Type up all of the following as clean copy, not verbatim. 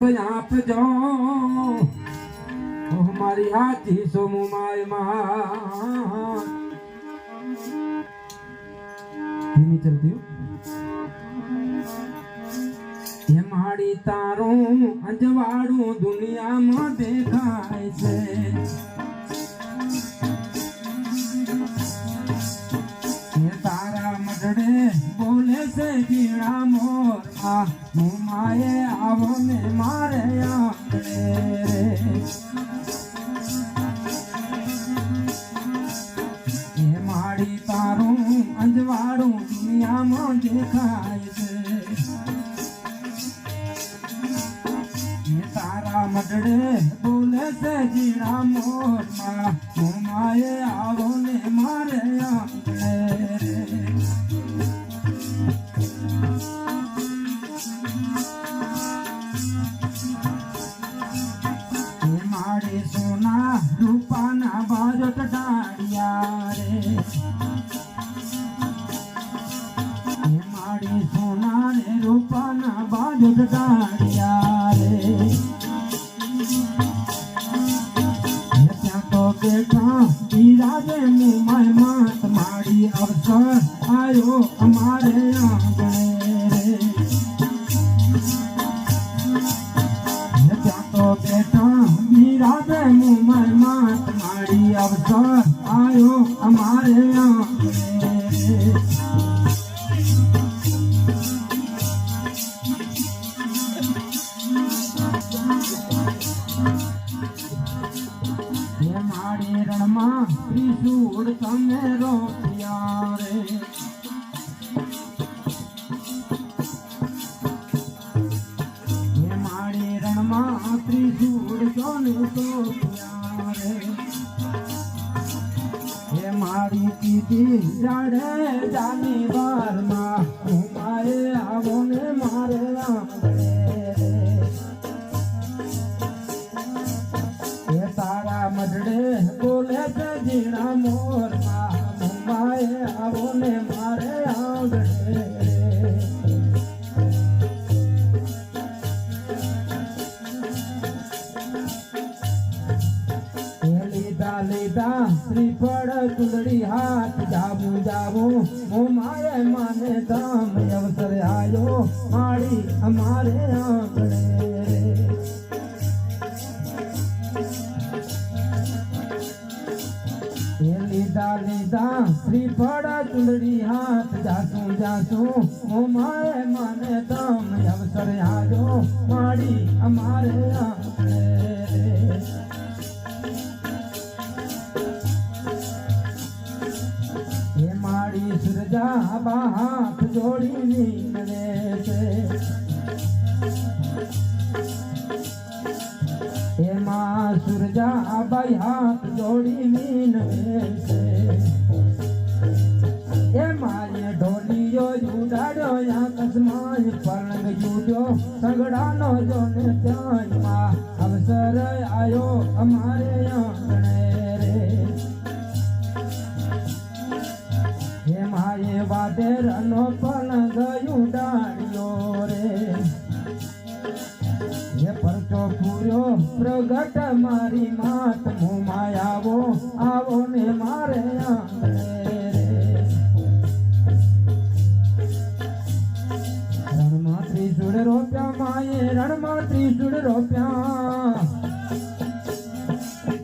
आप जो हमारी हाथी सोमु माय धीमी चलती हो ये माड़ी तारो अंजवाड़ू दुनिया में देखाय से ये तारा मडड़े बोले से कीड़ा मोर मुमाए आवो ने मारे आंगड़े रे ये माड़ी तारू अंजवाड़ू दुनिया में देखाय से ये तारा मडड़े बोले से कीड़ा मोर मुमाए आवो ने मारे आंगड़े रे सोना रूपाना बाजट डाड़िया रे माड़ी सोना रे रूपाना बाजट डाड़िया रे क्या तो बेटा बिराजे मुँह मात माड़ी अवसर आयो हमारे आंगणे रे क्या तो बेटा राधे मुँह मात माड़ी अवसर आयो हमारे ये माड़ी रणमा त्रिशूल तमे रोटिया रे ये माड़ी रणमा त्रिशूल सोने तो प्यारे ये मारी दीदी जाड़े जानी बार माँ घुमाए आवो ने मारे आंगड़े ये तारा मडड़े बोले से जीना मोर माँ घुमाए आवो ने मारे आंगड़े लीदा श्रीफल चुंदड़ी हाथ जाबू जाबू मुमाए माने दाम अवसर आयो माड़ी हमारे आंगणे लीदा श्रीफल चुंदड़ी हाथ जासू जासू मुमाए माने दाम अवसर आयो माड़ी हमारे आंगणे ये माड़ी सुरजा हाथ जोड़ी नींदे से ये माँ सुरजा बाई हाथ जोड़ी नींदे से ये माँ ये ढोलियो जुड़ाड़ो या कसमाय पलंग जुड़ो सगड़ानो जो ने त्यान माँ अवसर आयो हमारे आंगणे ये वादे रनो पलंग डाड़ियो रे ये परचो पूरो प्रगट मारी मात मुँह आवो आवो ने मारे आंगणे रे रणमात्री सुड़ रोप्या माये रणमात्री सुड़ रोप्या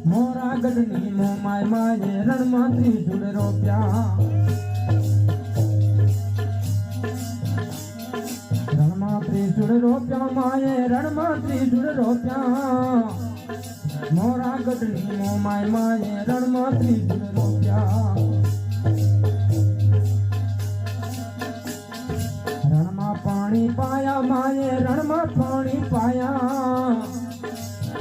मोरा गडनी मुँह माये रणमात्री सुड़ रोप्या त्रिशूल रोप्या माये रणमा त्रिशूल रोप्या मोरा गडनी मो माय माये रणमा त्रिशूल रोप्या रणमा पानी पाया माये रणमा पानी पाया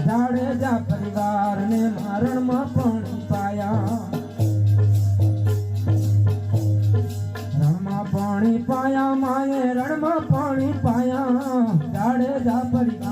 जाड़े जा परिवार ने रणमा पानी पाया पानी पाया माये रणमा पानी पाया जाड़े जा परिवार